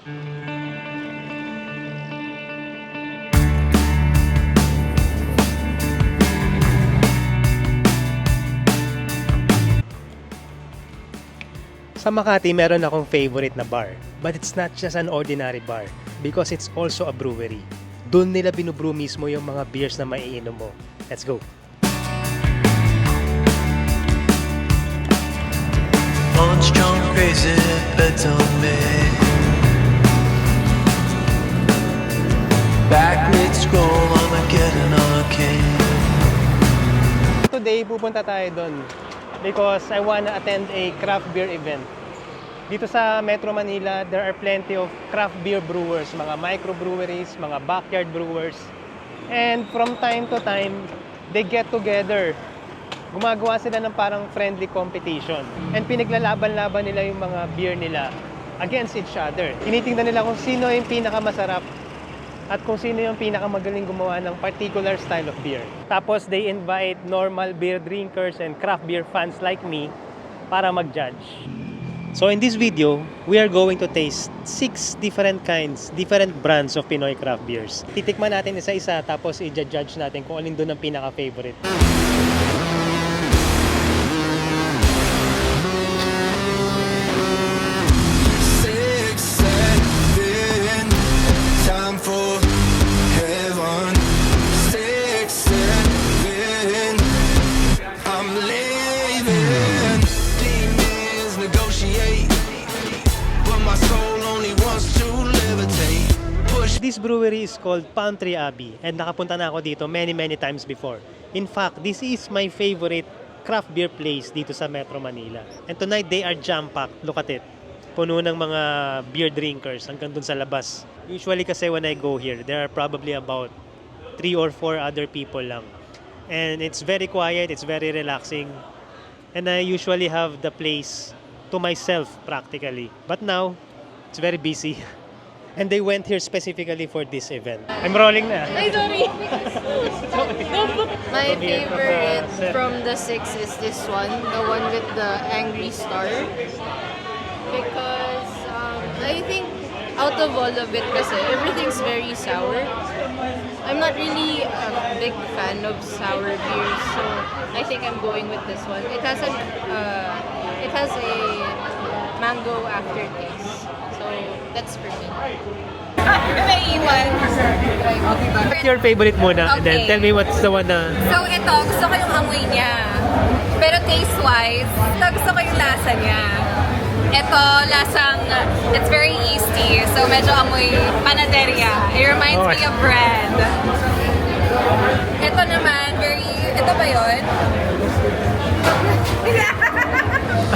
Sa Makati, meron akong favorite na bar. But it's not just an ordinary bar because it's also a brewery. Doon nila binubrew mismo yung mga beers na maiinom mo. Let's go! On strong crazy bet on me. Back mid scroll, I'm getting on king. Today, pupunta tayo doon because I wanna attend a craft beer event. Dito sa Metro Manila, there are plenty of craft beer brewers, mga microbreweries, mga backyard brewers. And from time to time, they get together. Gumagawa sila ng parang friendly competition. And pinaglalaban-laban nila yung mga beer nila against each other. Tinitingnan nila kung sino yung pinakamasarap at kung sino yung pinakamagaling gumawa ng particular style of beer. Tapos they invite normal beer drinkers and craft beer fans like me para mag-judge. So in this video, we are going to taste 6 different brands of Pinoy craft beers. Titikman natin isa-isa tapos i-judge natin kung alin doon ang pinaka-favorite. This brewery is called Pantry Abbey and nakapunta na ako dito many times before. In fact, this is my favorite craft beer place dito sa Metro Manila. And tonight they are jam-packed. Look at it. Puno ng mga beer drinkers hanggang dun sa labas. Usually kasi when I go here, there are probably about 3 or 4 other people lang. And it's very quiet, it's very relaxing. And I usually have the place to myself practically. But now, it's very busy. And they went here specifically for this event. I'm rolling na. Ay, sorry. My favorite from the 6 is this one, the one with the angry star. Because I think out of all of it kasi, everything's very sour. I'm not really a big fan of sour beers, so I think I'm going with this one. It has a mango aftertaste. So, that's for me. What's your favorite muna? And then Okay. tell me what's the one na... So ito, gusto ko yung amoy niya. Pero taste-wise, ito gusto ko yung lasa niya. Ito, lasang, it's very yeasty. So medyo amoy panaderia. It reminds me of bread. Ito naman, ito ba yun?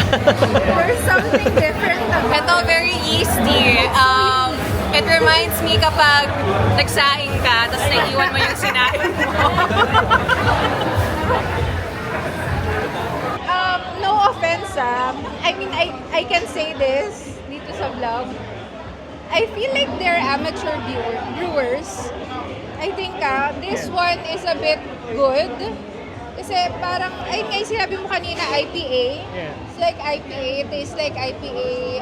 There's something different about ito, very yeasty. It reminds me kapag nagsaing ka, tapos naiiwan mo yung sinain mo. No offense, I mean, I can say this dito sa vlog. I feel like they're amateur brewers. I think this one is a bit good. Kasi parang, ay nga sinabi mo kanina, IPA. Yeah. It's like IPA. It tastes like IPA.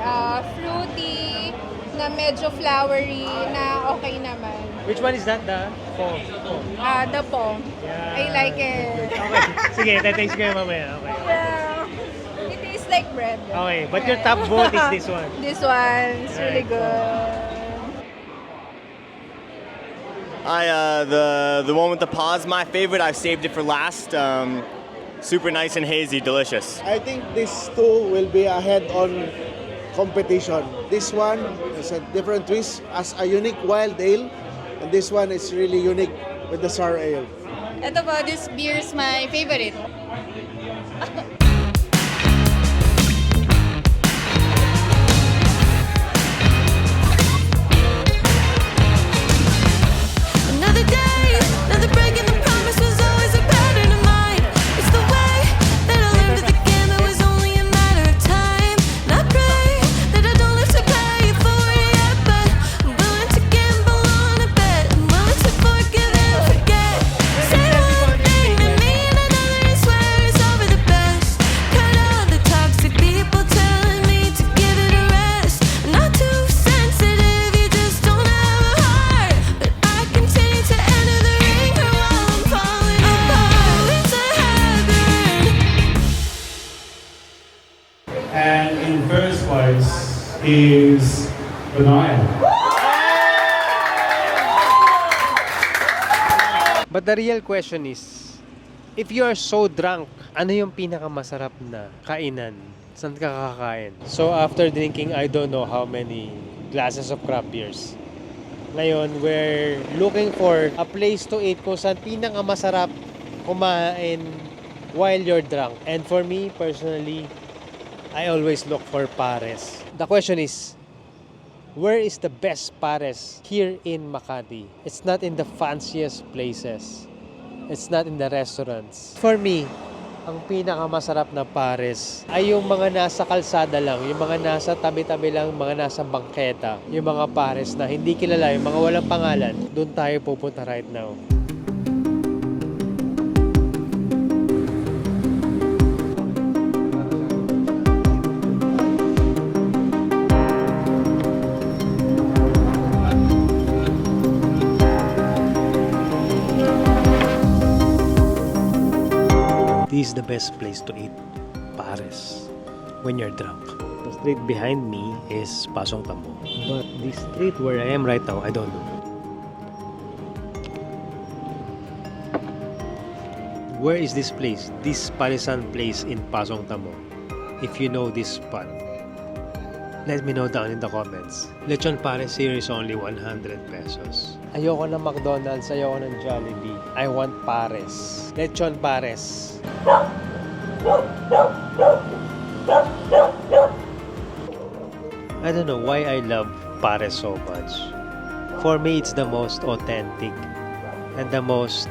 Fruity, na medyo flowery, na okay naman. Which one is that? The Pong? The Pong. Yeah. I like it. Okay. Sige, taste ko yung mamaya. Okay. Yeah. It tastes like bread. Okay, but your top vote is this one. This one's really Right. good. The one with the pause, my favorite. I've saved it for last. Super nice and hazy, delicious. I think these two will be ahead on competition. This one is a different twist as a unique wild ale, and this one is really unique with the sour ale. Ito po, this beer is my favorite. Another day, another break in the promise was always a pattern of mine. It's the way that I'll end the game, it was only a matter of time. And I pray that I don't live to pay for it yet, but I'm willing to gamble on a bet. I'm willing to forgive and forget. Say one thing to me and another and swear it's over the best. is Benaya. But the real question is, if you are so drunk, ano yung pinakamasarap na kainan? Saan ka kakain? So after drinking, I don't know how many glasses of craft beers. Ngayon, we're looking for a place to eat kung saan pinakamasarap kumain while you're drunk. And for me, personally, I always look for pares. The question is, where is the best pares here in Makati? It's not in the fanciest places. It's not in the restaurants. For me, ang pinakamasarap na pares ay yung mga nasa kalsada lang, yung mga nasa tabi-tabi lang, mga nasa bangketa, yung mga pares na hindi kilala, yung mga walang pangalan. Doon tayo pupunta right now. This is the best place to eat pares when you're drunk. The street behind me is Pasong Tamo. But the street where I am right now, I don't know. Where is this place? This Parisan place in Pasong Tamo. If you know this spot, let me know down in the comments. Lechon pares here is only 100 pesos. Ayoko ng McDonald's, ayoko ng Jollibee. I want pares. Lechon pares. I don't know why I love pares so much. For me, it's the most authentic and the most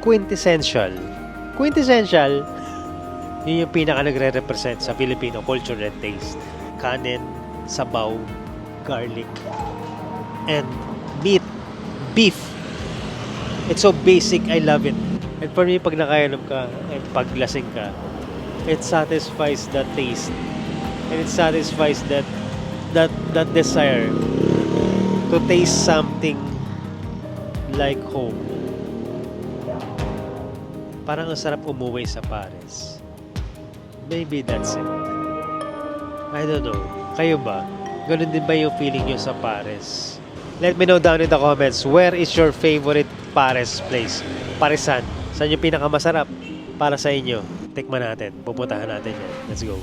quintessential. Quintessential, yun yung pinaka nagre-represent sa Filipino culture and taste. Kanin, sabaw, garlic, and meat, beef. It's so basic, I love it. And for me, pag nakainom ka and paglasing ka, it satisfies the taste. And it satisfies that desire to taste something like home. Parang ang sarap umuwi sa pares. Maybe that's it. I don't know. Kayo ba? Ganun din ba yung feeling nyo sa pares? Let me know down in the comments, where is your favorite pares place? Paresan. Saan yung pinakamasarap para sa inyo? Tikman natin. Pupuntahan natin yan. Let's go.